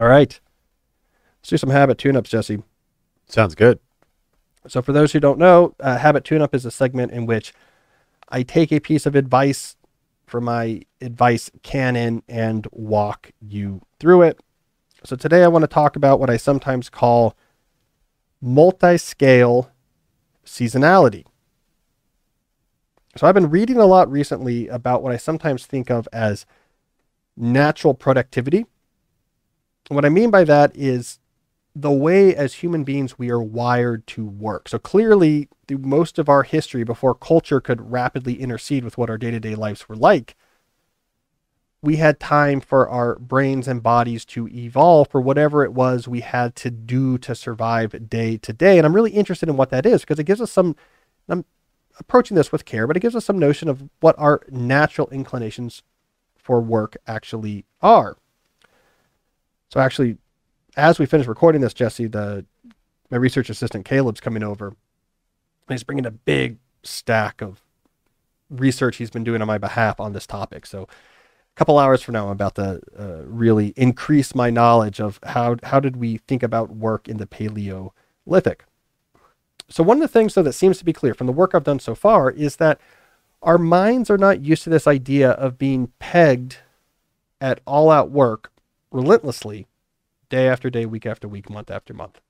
All right. Let's do some habit tune-ups, Jesse. Sounds good. So for those who don't know, habit tune-up is a segment in which I take a piece of advice from my advice canon and walk you through it. So today I want to talk about what I sometimes call multi-scale seasonality. So I've been reading a lot recently about what I sometimes think of as natural productivity. And what I mean by that is the way as human beings we are wired to work. So clearly, through most of our history, before culture could rapidly intercede with what our day-to-day lives were like, we had time for our brains and bodies to evolve for whatever it was we had to do to survive day to day. And I'm really interested in what that is because it gives us some, I'm approaching this with care, but it gives us some notion of what our natural inclinations for work actually are. So actually, as we finish recording this, Jesse, my research assistant Caleb's coming over, and he's bringing a big stack of research he's been doing on my behalf on this topic. So a couple hours from now, I'm about to really increase my knowledge of how did we think about work in the Paleolithic. So one of the things, though, that seems to be clear from the work I've done so far is that our minds are not used to this idea of being pegged at all-out work relentlessly, day after day, week after week, month after month.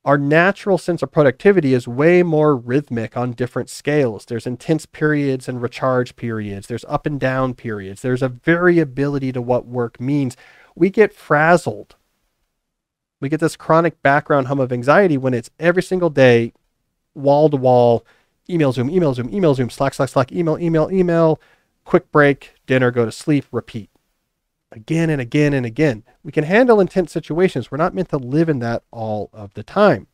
Our natural sense of productivity is way more rhythmic on different scales. There's intense periods and recharge periods. There's up and down periods. There's a variability to what work means. We get frazzled. We get this chronic background hum of anxiety when it's every single day, wall to wall, email, Zoom, email, Zoom, email, Zoom, Slack, Slack, Slack, email, email, email, quick break, dinner, go to sleep, repeat. Again and again and again. We can handle intense situations. We're not meant to live in that all of the time.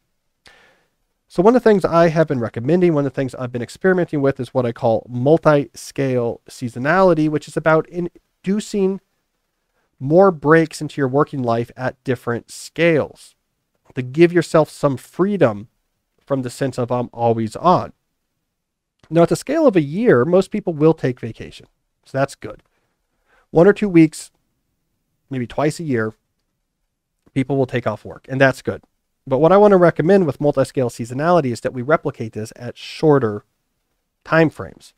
So one of the things I have been recommending, one of the things I've been experimenting with is what I call multi-scale seasonality, which is about inducing more breaks into your working life at different scales to give yourself some freedom from the sense of I'm always on. Now, at the scale of a year, most people will take vacation. So that's good. 1 or 2 weeks, maybe twice a year, people will take off work, and that's good. But what I want to recommend with multi-scale seasonality is that we replicate this at shorter time frames.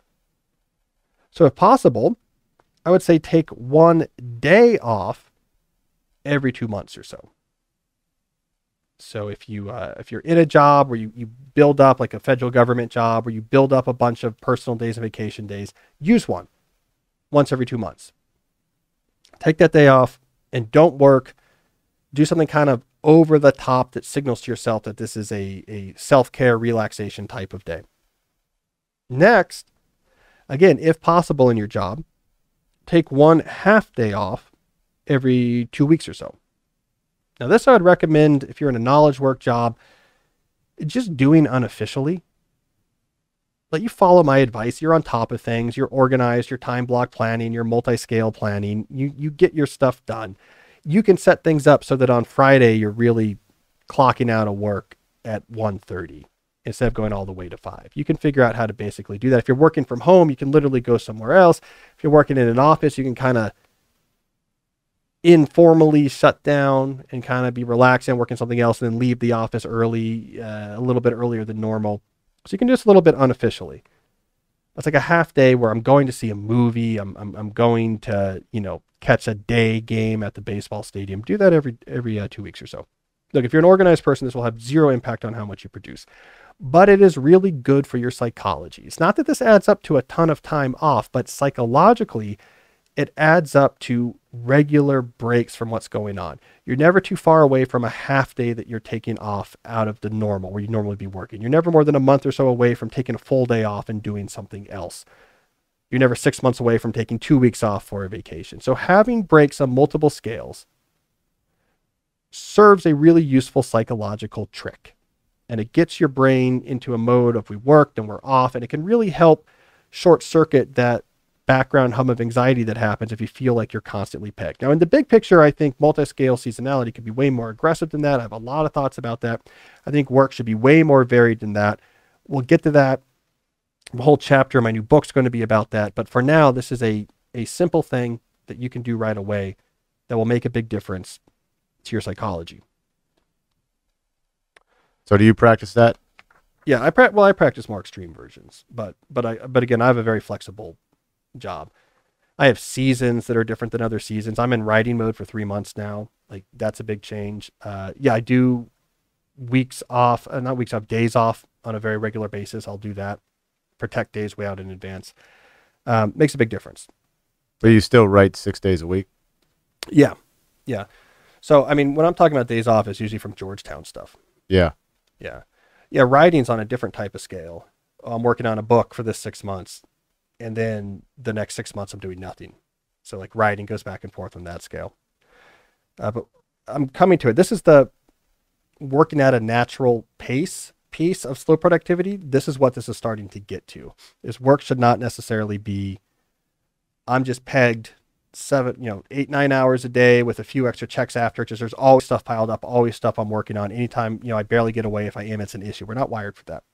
So if possible, I would say take 1 day off every 2 months or so. So if you're in a job where you build up like a federal government job, where you build up a bunch of personal days and vacation days, use one once every 2 months. Take that day off and don't work. Do something kind of over the top that signals to yourself that this is a self-care relaxation type of day. Next, again, if possible in your job, take 1 half day off every 2 weeks or so. Now this I would recommend if you're in a knowledge work job, just doing unofficially. Let you follow my advice. You're on top of things. You're organized, your time block planning, your multi-scale planning. You get your stuff done. You can set things up so that on Friday, you're really clocking out of work at 1:30 instead of going all the way to 5. You can figure out how to basically do that. If you're working from home, you can literally go somewhere else. If you're working in an office, you can kind of informally shut down and kind of be relaxed and working something else and then leave the office early, a little bit earlier than normal. So you can do this a little bit unofficially. That's like a half day where I'm going to see a movie. I'm going to, catch a day game at the baseball stadium. Do that every 2 weeks or so. Look, if you're an organized person, this will have zero impact on how much you produce, but it is really good for your psychology. It's not that this adds up to a ton of time off, but psychologically, it adds up to regular breaks from what's going on. You're never too far away from a half day that you're taking off out of the normal where you normally be working. You're never more than a month or so away from taking a full day off and doing something else. You're never 6 months away from taking 2 weeks off for a vacation. So having breaks on multiple scales serves a really useful psychological trick. And it gets your brain into a mode of we worked and we're off, and it can really help short circuit that background hum of anxiety that happens if you feel like you're constantly pegged. Now, in the big picture, I think multi-scale seasonality could be way more aggressive than that. I have a lot of thoughts about that. I think work should be way more varied than that. We'll get to that. The whole chapter in my new book is going to be about that. But for now, this is a simple thing that you can do right away that will make a big difference to your psychology. So do you practice that? Yeah, I practice more extreme versions, but again, I have a very flexible job. I have seasons that are different than other seasons. I'm in writing mode for 3 months now. Like, that's a big change. Yeah, I do weeks off, not weeks off, days off on a very regular basis. I'll do that. Protect days way out in advance. Makes a big difference. But you still write 6 days a week? Yeah. Yeah. So, I mean, when I'm talking about days off, it's usually from Georgetown stuff. Yeah. Yeah. Yeah. Writing's on a different type of scale. I'm working on a book for this 6 months. And then the next 6 months, I'm doing nothing. So, like, writing goes back and forth on that scale. But I'm coming to it. This is the working at a natural pace piece of slow productivity. This is what this is starting to get to. Is work should not necessarily be, I'm just pegged 8, 9 hours a day with a few extra checks after, because there's always stuff piled up, always stuff I'm working on. Anytime, I barely get away. If I am, it's an issue. We're not wired for that.